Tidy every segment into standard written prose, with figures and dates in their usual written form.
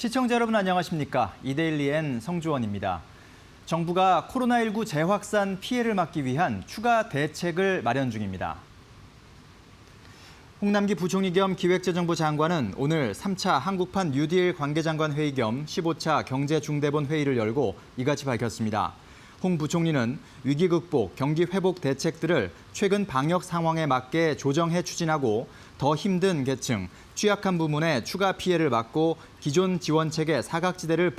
시청자 여러분 안녕하십니까? 이데일리엔 성주원입니다. 정부가 코로나19 재확산 피해를 막기 위한 추가 대책을 마련 중입니다. 홍남기 부총리 겸 기획재정부 장관은 오늘 3차 한국판 뉴딜 관계장관 회의 겸 15차 경제중대본 회의를 열고 이같이 밝혔습니다. 홍 부총리는 위기 극복, 경기 회복 대책들을 최근 방역 상황에 맞게 조정해 추진하고 더 힘든 계층, 취약한 부문의 추가 피해를 막고 기존 지원책의 사각지대를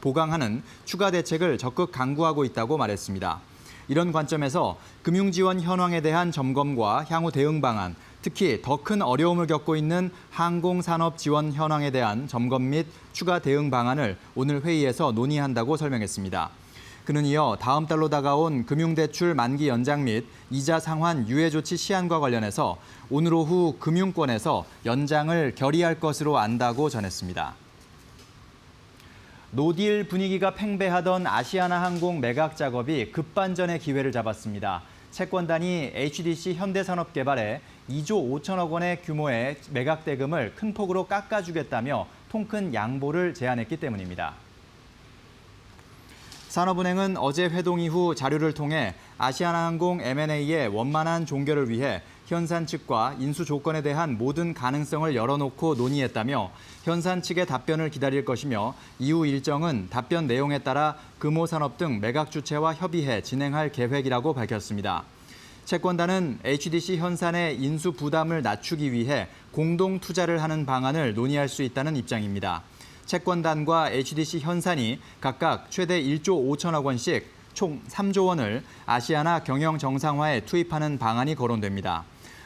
보강하는 추가 대책을 적극 강구하고 있다고 말했습니다. 이런 관점에서 금융지원 현황에 대한 점검과 향후 대응 방안, 특히 더 큰 어려움을 겪고 있는 항공산업 지원 현황에 대한 점검 및 추가 대응 방안을 오늘 회의에서 논의한다고 설명했습니다. 그는 이어 다음 달로 다가온 금융대출 만기 연장 및 이자 상환 유예 조치 시한과 관련해서 오늘 오후 금융권에서 연장을 결의할 것으로 안다고 전했습니다. 노딜 분위기가 팽배하던 아시아나항공 매각 작업이 급반전의 기회를 잡았습니다. 채권단이 HDC 현대산업개발에 2조 5천억 원의 규모의 매각 대금을 큰 폭으로 깎아주겠다며 통큰 양보를 제안했기 때문입니다. 산업은행은 어제 회동 이후 자료를 통해 아시아나항공 M&A의 원만한 종결을 위해 현산 측과 인수 조건에 대한 모든 가능성을 열어놓고 논의했다며 현산 측의 답변을 기다릴 것이며 이후 일정은 답변 내용에 따라 금호산업 등 매각 주체와 협의해 진행할 계획이라고 밝혔습니다. 채권단은 HDC 현산의 인수 부담을 낮추기 위해 공동 투자를 하는 방안을 논의할 수 있다는 입장입니다. 채권단과 HDC 현산이 각각 최대 1조 5천억 원씩 총 3조 원을 아시아나 경영 정상화에 투입하는 방안이 거론됩니다.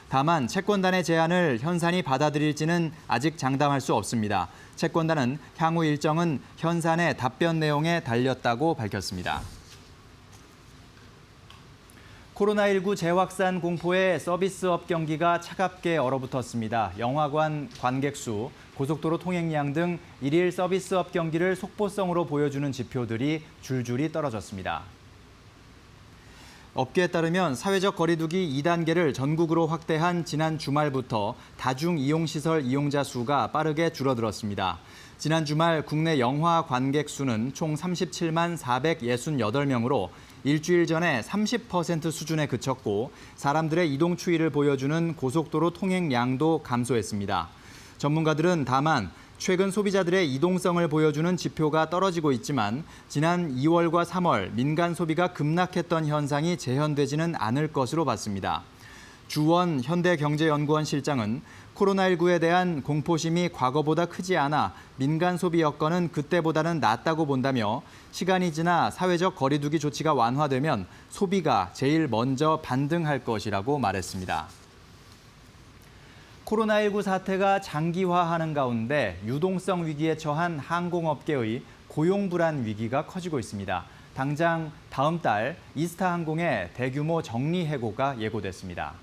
다만 채권단의 제안을 현산이 받아들일지는 아직 장담할 수 없습니다. 채권단은 향후 일정은 현산의 답변 내용에 달렸다고 밝혔습니다. 코로나19 재확산 공포에 서비스업 경기가 차갑게 얼어붙었습니다. 영화관 관객 수, 고속도로 통행량 등 일일 서비스업 경기를 속보성으로 보여주는 지표들이 줄줄이 떨어졌습니다. 업계에 따르면 사회적 거리두기 2단계를 전국으로 확대한 지난 주말부터 다중이용시설 이용자 수가 빠르게 줄어들었습니다. 지난 주말 국내 영화 관객 수는 총 37만 468명으로 일주일 전에 30% 수준에 그쳤고 사람들의 이동 추이를 보여주는 고속도로 통행량도 감소했습니다. 전문가들은 다만 최근 소비자들의 이동성을 보여주는 지표가 떨어지고 있지만 지난 2월과 3월 민간 소비가 급락했던 현상이 재현되지는 않을 것으로 봤습니다. 주원 현대경제연구원 실장은 코로나19에 대한 공포심이 과거보다 크지 않아 민간 소비 여건은 그때보다는 낫다고 본다며 시간이 지나 사회적 거리두기 조치가 완화되면 소비가 제일 먼저 반등할 것이라고 말했습니다. 코로나19 사태가 장기화하는 가운데 유동성 위기에 처한 항공업계의 고용 불안 위기가 커지고 있습니다. 당장 다음 달 이스타항공의 대규모 정리 해고가 예고됐습니다.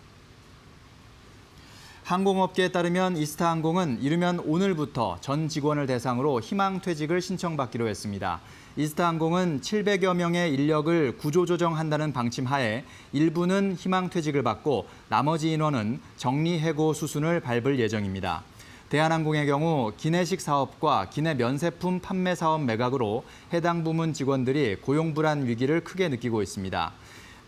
항공업계에 따르면 이스타항공은 이르면 오늘부터 전 직원을 대상으로 희망퇴직을 신청받기로 했습니다. 이스타항공은 700여 명의 인력을 구조조정한다는 방침 하에 일부는 희망퇴직을 받고 나머지 인원은 정리해고 수순을 밟을 예정입니다. 대한항공의 경우 기내식 사업과 기내 면세품 판매 사업 매각으로 해당 부문 직원들이 고용 불안 위기를 크게 느끼고 있습니다.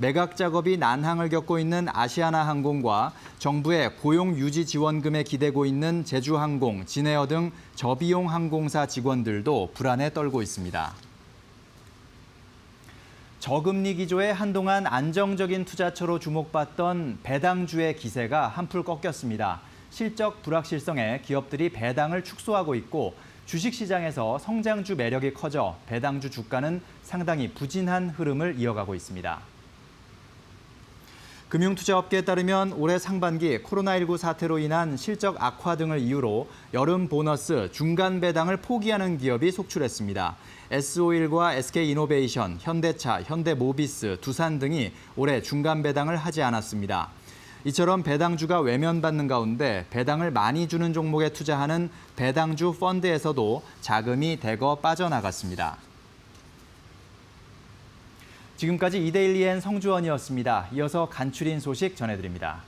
매각 작업이 난항을 겪고 있는 아시아나항공과 정부의 고용 유지 지원금에 기대고 있는 제주항공, 진에어 등 저비용 항공사 직원들도 불안에 떨고 있습니다. 저금리 기조에 한동안 안정적인 투자처로 주목받던 배당주의 기세가 한풀 꺾였습니다. 실적 불확실성에 기업들이 배당을 축소하고 있고 주식시장에서 성장주 매력이 커져 배당주 주가는 상당히 부진한 흐름을 이어가고 있습니다. 금융투자업계에 따르면 올해 상반기 코로나19 사태로 인한 실적 악화 등을 이유로 여름 보너스 중간 배당을 포기하는 기업이 속출했습니다. S-오일과 SK이노베이션, 현대차, 현대모비스, 두산 등이 올해 중간 배당을 하지 않았습니다. 이처럼 배당주가 외면받는 가운데 배당을 많이 주는 종목에 투자하는 배당주 펀드에서도 자금이 대거 빠져나갔습니다. 지금까지 이데일리엔 성주원이었습니다. 이어서 간추린 소식 전해드립니다.